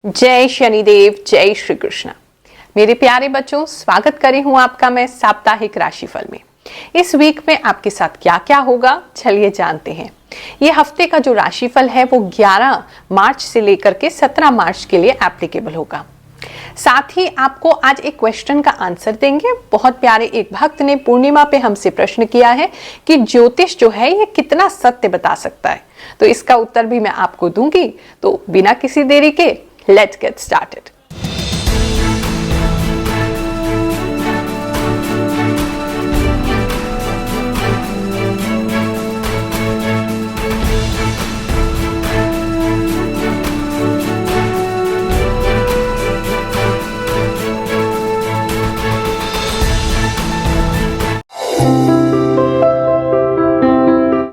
जय शनिदेव, जय श्री कृष्ण। मेरे प्यारे बच्चों, स्वागत करी हूं आपका मैं साप्ताहिक राशिफल में। इस वीक में आपके साथ क्या क्या होगा, चलिए जानते हैं। ये हफ्ते का जो राशिफल है वो 11 मार्च से लेकर के 17 मार्च के लिए एप्लीकेबल होगा। साथ ही आपको आज एक क्वेश्चन का आंसर देंगे। बहुत प्यारे एक भक्त ने पूर्णिमा पे हमसे प्रश्न किया है कि ज्योतिष जो है ये कितना सत्य बता सकता है, तो इसका उत्तर भी मैं आपको दूंगी। तो बिना किसी देरी के let's get started.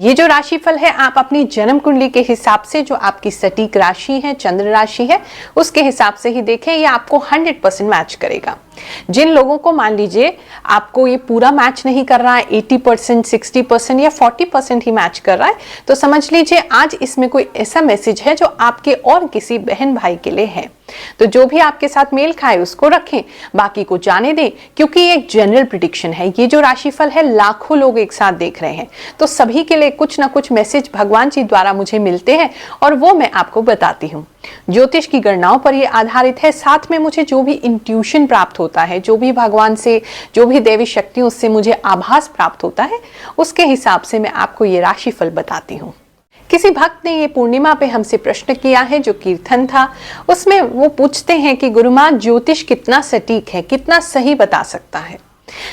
ये जो राशिफल है आप अपनी जन्म कुंडली के हिसाब से, जो आपकी सटीक राशि है, चंद्र राशि है, उसके हिसाब से ही देखें। ये आपको 100% मैच करेगा। जिन लोगों को मान लीजिए आपको ये पूरा मैच नहीं कर रहा है, 80%, 60% या 40% ही मैच कर रहा है, तो समझ लीजिए आज इसमें कोई ऐसा मैसेज है जो आपके और किसी बहन भाई के लिए है। तो जो भी आपके साथ मेल खाए उसको रखें, बाकी को जाने दें, क्योंकि ये एक जनरल प्रिडिक्शन है। ये जो राशिफल है लाखों लोग एक साथ देख रहे हैं, तो सभी के लिए कुछ ना कुछ मैसेज भगवान जी द्वारा मुझे मिलते हैं और वो मैं आपको बताती हूँ। ज्योतिष की गणनाओं पर ये आधारित है। साथ में मुझे जो भी इंट्यूशन प्राप्त होता है, जो भी भगवान से, जो भी देवी शक्तियों से मुझे आभास प्राप्त होता है, उसके हिसाब से मैं आपको ये राशिफल बताती हूँ। किसी भक्त ने ये पूर्णिमा पे हमसे प्रश्न किया है, जो कीर्तन था उसमें वो पूछते हैं कि गुरुमाँ ज्योतिष कितना सटीक है, कितना सही बता सकता है।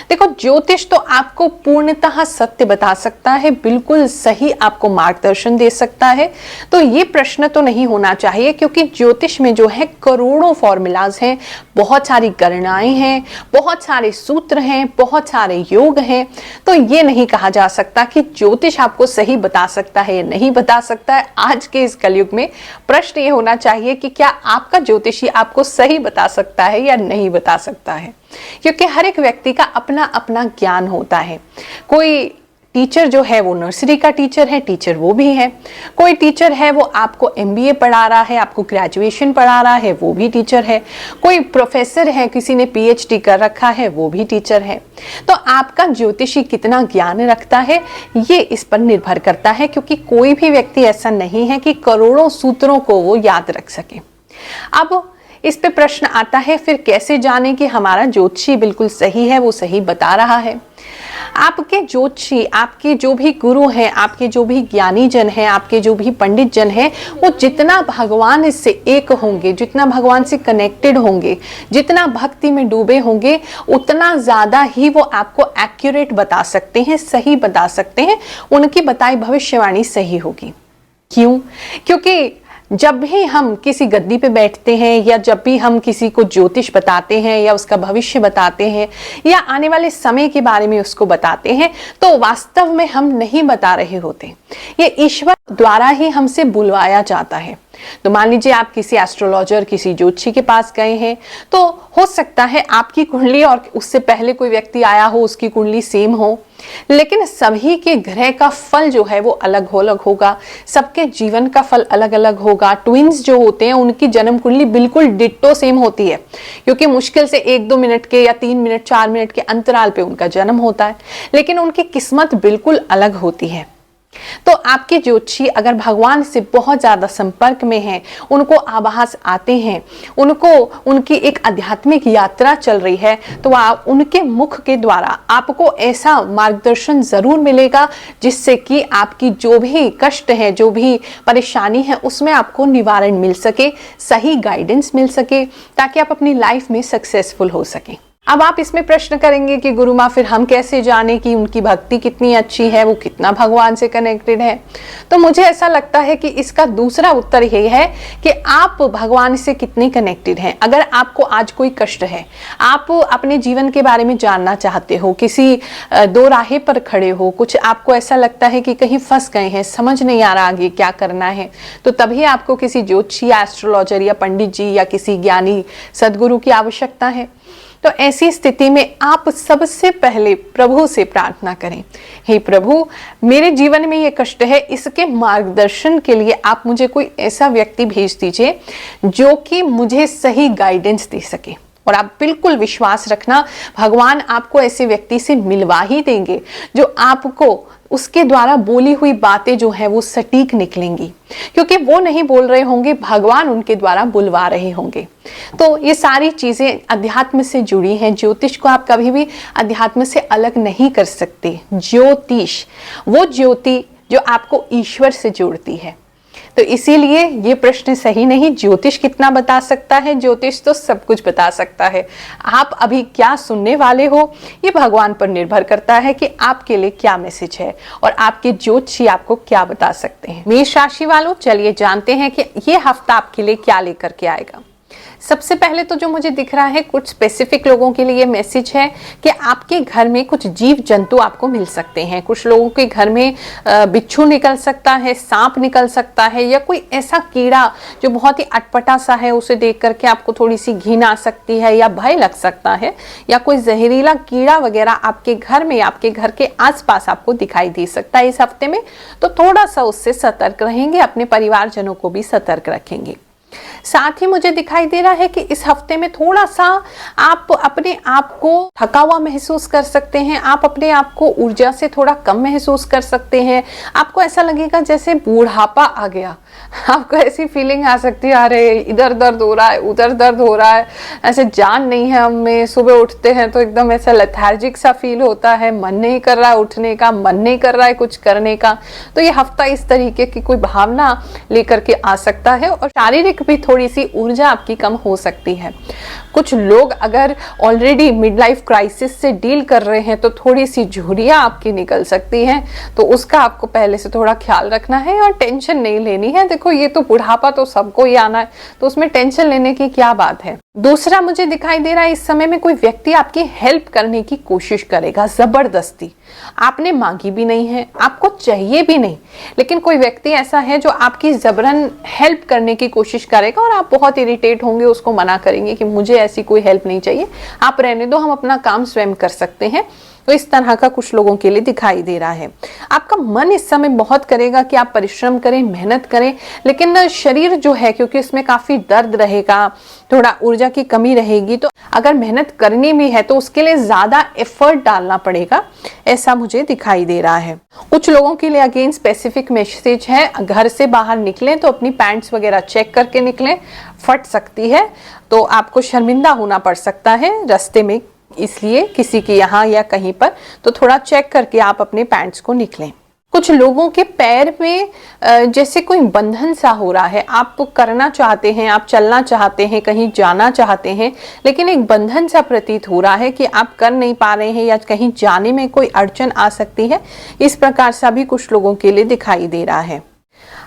देखो, ज्योतिष तो आपको पूर्णतः सत्य बता सकता है, बिल्कुल सही आपको मार्गदर्शन दे सकता है। तो ये प्रश्न तो नहीं होना चाहिए, क्योंकि ज्योतिष में जो है करोड़ों फॉर्मूलाज हैं, बहुत सारी गणनाएं हैं, बहुत सारे सूत्र हैं, बहुत सारे योग हैं। तो ये नहीं कहा जा सकता कि ज्योतिष आपको सही बता सकता है या नहीं बता सकता है। आज के इस कलयुग में प्रश्न ये होना चाहिए कि क्या आपका ज्योतिषी आपको सही बता सकता है या नहीं बता सकता है, क्योंकि हर एक व्यक्ति का अपना अपना ज्ञान होता है। कोई टीचर जो है वो नर्सरी का टीचर है, टीचर वो भी है। कोई टीचर है वो आपको MBA पढ़ा रहा है, आपको ग्रेजुएशन पढ़ा रहा है, वो भी टीचर है। कोई प्रोफेसर है, किसी ने PhD कर रखा है, वो भी टीचर है। तो आपका ज्योतिषी कितना ज्ञान रखता है ये इस पर निर्भर करता है, क्योंकि कोई भी व्यक्ति ऐसा नहीं है कि करोड़ों सूत्रों को वो याद रख सके। अब इस पे प्रश्न आता है, फिर कैसे जाने कि हमारा ज्योतिषी बिल्कुल सही है, वो सही बता रहा है। आपके ज्योतिषी, आपके जो भी गुरु हैं, आपके जो भी ज्ञानी जन हैं, आपके जो भी पंडित जन हैं, वो जितना भगवान से एक होंगे, जितना भगवान से कनेक्टेड होंगे, जितना भक्ति में डूबे होंगे, उतना ज्यादा ही वो आपको एक्यूरेट बता सकते हैं, सही बता सकते हैं। उनकी बताई भविष्यवाणी सही होगी। क्यों? क्योंकि जब भी हम किसी गद्दी पे बैठते हैं, या जब भी हम किसी को ज्योतिष बताते हैं, या उसका भविष्य बताते हैं, या आने वाले समय के बारे में उसको बताते हैं, तो वास्तव में हम नहीं बता रहे होते। ये ईश्वर द्वारा ही हमसे बुलवाया जाता है। तो मान लीजिए आप किसी एस्ट्रोलॉजर, किसी ज्योतिषी के पास गए हैं, तो हो सकता है आपकी कुंडली और उससे पहले कोई व्यक्ति आया हो, उसकी कुंडली सेम हो, लेकिन सभी के ग्रह का फल जो है वो अलग अलग होगा। सबके जीवन का फल अलग अलग होगा। ट्विंस जो होते हैं उनकी जन्म कुंडली बिल्कुल डिट्टो सेम होती है, क्योंकि मुश्किल से 1-2 मिनट के या 3 मिनट 4 मिनट के अंतराल पे उनका जन्म होता है, लेकिन उनकी किस्मत बिल्कुल अलग होती है। तो आपके ज्योतिषी अगर भगवान से बहुत ज्यादा संपर्क में हैं, उनको आभास आते हैं, उनको उनकी एक आध्यात्मिक यात्रा चल रही है, तो आप उनके मुख के द्वारा आपको ऐसा मार्गदर्शन जरूर मिलेगा जिससे कि आपकी जो भी कष्ट है, जो भी परेशानी है, उसमें आपको निवारण मिल सके, सही गाइडेंस मिल सके, ताकि आप अपनी लाइफ में सक्सेसफुल हो सके। अब आप इसमें प्रश्न करेंगे कि गुरुमाँ फिर हम कैसे जाने कि उनकी भक्ति कितनी अच्छी है, वो कितना भगवान से कनेक्टेड है। तो मुझे ऐसा लगता है कि इसका दूसरा उत्तर ये है कि आप भगवान से कितने कनेक्टेड हैं। अगर आपको आज कोई कष्ट है, आप अपने जीवन के बारे में जानना चाहते हो, किसी दो राहे पर खड़े हो, कुछ आपको ऐसा लगता है कि कहीं फंस गए हैं, समझ नहीं आ रहा आगे क्या करना है, तो तभी आपको किसी ज्योतिषी या एस्ट्रोलॉजर या पंडित जी या किसी ज्ञानी सदगुरु की आवश्यकता है। तो ऐसी स्थिति में आप सबसे पहले प्रभु से प्रार्थना करें, हे प्रभु, मेरे जीवन में ये कष्ट है, इसके मार्गदर्शन के लिए आप मुझे कोई ऐसा व्यक्ति भेज दीजिए जो कि मुझे सही गाइडेंस दे सके। और आप बिल्कुल विश्वास रखना, भगवान आपको ऐसे व्यक्ति से मिलवा ही देंगे जो आपको उसके द्वारा बोली हुई बातें जो है वो सटीक निकलेंगी, क्योंकि वो नहीं बोल रहे होंगे, भगवान उनके द्वारा बुलवा रहे होंगे। तो ये सारी चीजें अध्यात्म से जुड़ी हैं। ज्योतिष को आप कभी भी अध्यात्म से अलग नहीं कर सकते। ज्योतिष वो ज्योति जो आपको ईश्वर से जोड़ती है। तो इसीलिए ये प्रश्न सही नहीं, ज्योतिष कितना बता सकता है, ज्योतिष तो सब कुछ बता सकता है। आप अभी क्या सुनने वाले हो ये भगवान पर निर्भर करता है कि आपके लिए क्या मैसेज है और आपके ज्योतिषी आपको क्या बता सकते हैं। मेष राशि वालों, चलिए जानते हैं कि ये हफ्ता आपके लिए क्या लेकर के आएगा। सबसे पहले तो जो मुझे दिख रहा है, कुछ स्पेसिफिक लोगों के लिए मैसेज है कि आपके घर में कुछ जीव जंतु आपको मिल सकते हैं। कुछ लोगों के घर में बिच्छू निकल सकता है, सांप निकल सकता है, या कोई ऐसा कीड़ा जो बहुत ही अटपटा सा है, उसे देख करके आपको थोड़ी सी घिन आ सकती है या भय लग सकता है, या कोई जहरीला कीड़ा वगैरह आपके घर में, आपके घर के आसपास आपको दिखाई दे सकता है इस हफ्ते में। तो थोड़ा सा उससे सतर्क रहेंगे, अपने परिवारजनों को भी सतर्क रखेंगे। साथ ही मुझे दिखाई दे रहा है कि इस हफ्ते में थोड़ा सा आप अपने आप को थका हुआ महसूस कर सकते हैं, आप अपने आप को ऊर्जा से थोड़ा कम महसूस कर सकते हैं। आपको ऐसा लगेगा जैसे बुढ़ापा आ गया, आपको ऐसी फीलिंग आ सकती है, अरे इधर दर्द हो रहा है, उधर दर्द हो रहा है, ऐसे जान नहीं है हमें। सुबह उठते हैं तो एकदम ऐसा लेथार्जिक सा फील होता है, मन नहीं कर रहा है उठने का, मन नहीं कर रहा है कुछ करने का। तो ये हफ्ता इस तरीके की कोई भावना लेकर के आ सकता है और शारीरिक भी थोड़ी सी ऊर्जा आपकी कम हो सकती है। कुछ लोग अगर ऑलरेडी मिड लाइफ क्राइसिस से डील कर रहे हैं तो थोड़ी सी झुर्रियां आपकी निकल सकती हैं, तो उसका आपको पहले से थोड़ा ख्याल रखना है और टेंशन नहीं लेनी है। देखो, ये तो बुढ़ापा तो सबको ही आना है, तो उसमें टेंशन लेने की क्या बात है। दूसरा मुझे दिखाई दे रहा है, इस समय में कोई व्यक्ति आपकी हेल्प करने की कोशिश करेगा जबरदस्ती। आपने मांगी भी नहीं है, आपको चाहिए भी नहीं, लेकिन कोई व्यक्ति ऐसा है जो आपकी जबरन हेल्प करने की कोशिश करेगा और आप बहुत इरिटेट होंगे, उसको मना करेंगे कि मुझे ऐसी कोई हेल्प नहीं चाहिए, आप रहने दो, हम अपना काम स्वयं कर सकते हैं। तो इस तरह का कुछ लोगों के लिए दिखाई दे रहा है। आपका मन इस समय बहुत करेगा कि आप परिश्रम करें, मेहनत करें, लेकिन शरीर जो है, क्योंकि इसमें काफी दर्द रहेगा, थोड़ा ऊर्जा की कमी रहेगी, तो अगर मेहनत करनी भी है तो उसके लिए ज्यादा एफर्ट डालना पड़ेगा, ऐसा मुझे दिखाई दे रहा है। कुछ लोगों के लिए अगेन स्पेसिफिक मैसेज है, घर से बाहर निकलें तो अपनी पैंट्स वगैरह चेक करके निकलें, फट सकती है तो आपको शर्मिंदा होना पड़ सकता है रास्ते में, इसलिए किसी के यहाँ या कहीं पर, तो थोड़ा चेक करके आप अपने पैंट्स को निकलें। कुछ लोगों के पैर में जैसे कोई बंधन सा हो रहा है, आप करना चाहते हैं, आप चलना चाहते हैं, कहीं जाना चाहते हैं, लेकिन एक बंधन सा प्रतीत हो रहा है कि आप कर नहीं पा रहे हैं या कहीं जाने में कोई अड़चन आ सकती है। इस प्रकार सा भी कुछ लोगों के लिए दिखाई दे रहा है।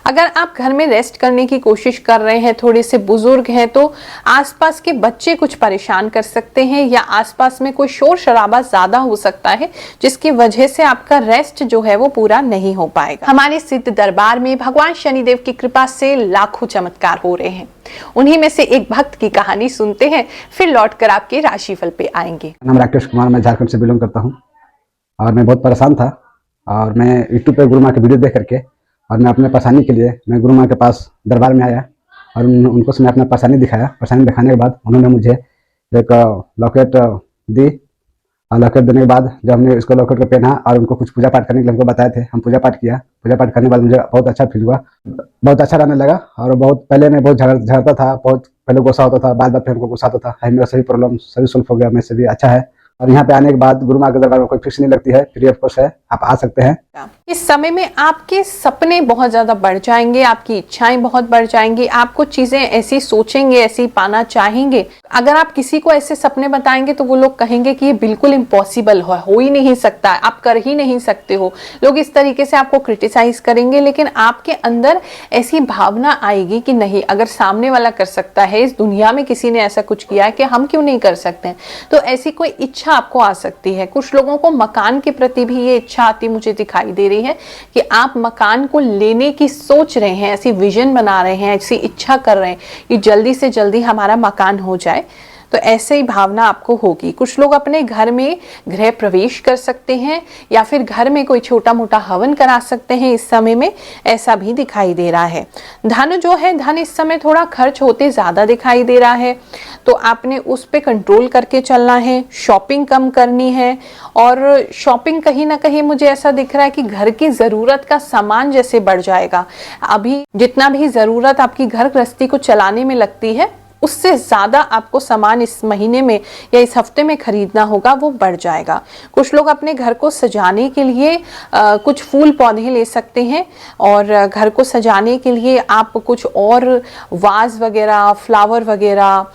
अगर आप घर में रेस्ट करने की कोशिश कर रहे हैं, थोड़े से बुजुर्ग हैं, तो आसपास के बच्चे कुछ परेशान कर सकते हैं या आसपास में कोई शोर शराबा ज्यादा हो सकता है, जिसकी वजह से आपका रेस्ट जो है वो पूरा नहीं हो पाएगा। हमारे सिद्ध दरबार में भगवान शनिदेव की कृपा से लाखों चमत्कार हो रहे हैं। उन्हीं में से एक भक्त की कहानी सुनते हैं, फिर लौटकर आपके राशिफल पे आएंगे। नाम राकेश कुमार, मैं झारखंड से बिलोंग करता हूँ और मैं बहुत परेशान था और मैं यूट्यूब पे गुरु माँ के वीडियो देख करके और मैं अपने परेशानी के लिए मैं गुरु माँ के पास दरबार में आया और उनको मैं अपना परेशानी दिखाया। परेशानी दिखाने के बाद उन्होंने मुझे एक लॉकेट दी और लॉकेट देने के बाद जब हमने इसको लॉकेट को पहना और उनको कुछ पूजा पाठ करने के लिए हमको बताए थे, हम पूजा पाठ किया। पूजा पाठ करने के बाद मुझे बहुत अच्छा फील हुआ, बहुत अच्छा रहने लगा। और बहुत पहले मैं बहुत झगड़ता था, बहुत पहले गुस्सा होता था, बाद फिर हमको गुस्सा आता था। मेरा सभी प्रॉब्लम सभी सोल्व हो गया, मैं सभी अच्छा है। और यहाँ पे आने के बाद गुरु माँ के दरबार में कोई फीस नहीं लगती है, फ्री ऑफ कॉस्ट है, आप आ सकते हैं। इस समय में आपके सपने बहुत ज्यादा बढ़ जाएंगे, आपकी इच्छाएं बहुत बढ़ जाएंगी, आप कुछ चीजें ऐसी सोचेंगे, ऐसी पाना चाहेंगे। अगर आप किसी को ऐसे सपने बताएंगे तो वो लोग कहेंगे कि ये बिल्कुल इम्पॉसिबल हो ही नहीं सकता, आप कर ही नहीं सकते हो। लोग इस तरीके से आपको क्रिटिसाइज करेंगे, लेकिन आपके अंदर ऐसी भावना आएगी कि नहीं, अगर सामने वाला कर सकता है, इस दुनिया में किसी ने ऐसा कुछ किया है कि हम क्यों नहीं कर सकते। तो ऐसी कोई इच्छा आपको आ सकती है। कुछ लोगों को मकान के प्रति भी ये इच्छा आती मुझे दिखाई दे रही है कि आप मकान को लेने की सोच रहे हैं, ऐसी विजन बना रहे हैं, ऐसी इच्छा कर रहे हैं कि जल्दी से जल्दी हमारा मकान हो जाए। तो ऐसे ही भावना आपको होगी। कुछ लोग अपने घर में गृह प्रवेश कर सकते हैं या फिर घर में कोई छोटा मोटा हवन करा सकते हैं इस समय में, ऐसा भी दिखाई दे रहा है। धन जो है, धन इस समय थोड़ा खर्च होते ज्यादा दिखाई दे रहा है, तो आपने उस पे कंट्रोल करके चलना है। शॉपिंग कम करनी है, और शॉपिंग कहीं ना कहीं मुझे ऐसा दिख रहा है कि घर की जरूरत का सामान जैसे बढ़ जाएगा। अभी जितना भी जरूरत आपकी घर गृहस्थी को चलाने में लगती है, उससे ज्यादा आपको सामान इस महीने में या इस हफ्ते में खरीदना होगा, वो बढ़ जाएगा। कुछ लोग अपने घर को सजाने के लिए कुछ फूल पौधे ले सकते हैं, और घर को सजाने के लिए आप कुछ और वाज वगैरह, फ्लावर वगैरह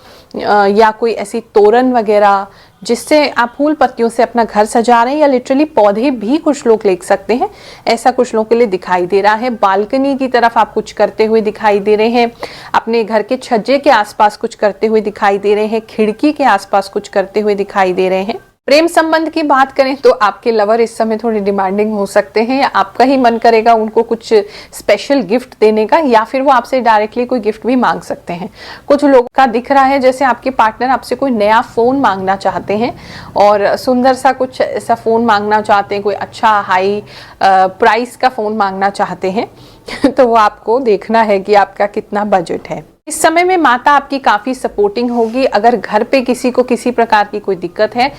या कोई ऐसी तोरण वगैरह जिससे आप फूल पत्तियों से अपना घर सजा रहे हैं, या लिटरली पौधे भी कुछ लोग ले सकते हैं, ऐसा कुछ लोगों के लिए दिखाई दे रहा है। बालकनी की तरफ आप कुछ करते हुए दिखाई दे रहे हैं, अपने घर के छज्जे के आसपास कुछ करते हुए दिखाई दे रहे हैं, खिड़की के आसपास कुछ करते हुए दिखाई दे रहे हैं। प्रेम संबंध की बात करें तो आपके लवर इस समय थोड़ी डिमांडिंग हो सकते हैं, या आपका ही मन करेगा उनको कुछ स्पेशल गिफ्ट देने का, या फिर वो आपसे डायरेक्टली कोई गिफ्ट भी मांग सकते हैं। कुछ लोगों का दिख रहा है जैसे आपके पार्टनर आपसे कोई नया फोन मांगना चाहते हैं, और सुंदर सा कुछ ऐसा फोन मांगना चाहते हैं, कोई अच्छा हाई प्राइस का फोन मांगना चाहते हैं तो वो आपको देखना है कि आपका कितना बजट है। इस समय में माता आपकी काफी सपोर्टिंग होगी। अगर घर पे किसी को किसी प्रकार की कोई दिक्कत है,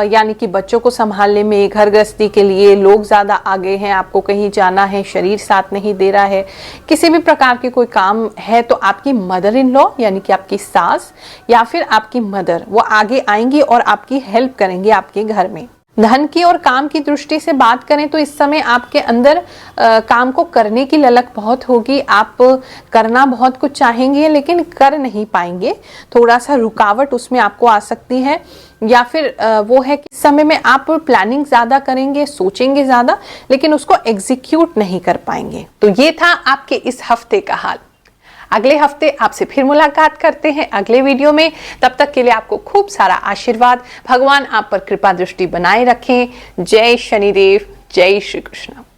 यानी कि बच्चों को संभालने में, घर गृहस्थी के लिए लोग ज्यादा आगे हैं, आपको कहीं जाना है, शरीर साथ नहीं दे रहा है, किसी भी प्रकार के कोई काम है, तो आपकी मदर इन लॉ यानी कि आपकी सास या फिर आपकी मदर, वो आगे आएंगी और आपकी हेल्प करेंगे आपके घर में। धन की और काम की दृष्टि से बात करें तो इस समय आपके अंदर काम को करने की ललक बहुत होगी। आप करना बहुत कुछ चाहेंगे लेकिन कर नहीं पाएंगे, थोड़ा सा रुकावट उसमें आपको आ सकती है, या फिर वो है कि इस समय में आप प्लानिंग ज्यादा करेंगे, सोचेंगे ज्यादा, लेकिन उसको एग्जीक्यूट नहीं कर पाएंगे। तो ये था आपके इस हफ्ते का हाल। अगले हफ्ते आपसे फिर मुलाकात करते हैं अगले वीडियो में। तब तक के लिए आपको खूब सारा आशीर्वाद, भगवान आप पर कृपा दृष्टि बनाए रखें। जय शनिदेव, जय श्री कृष्ण।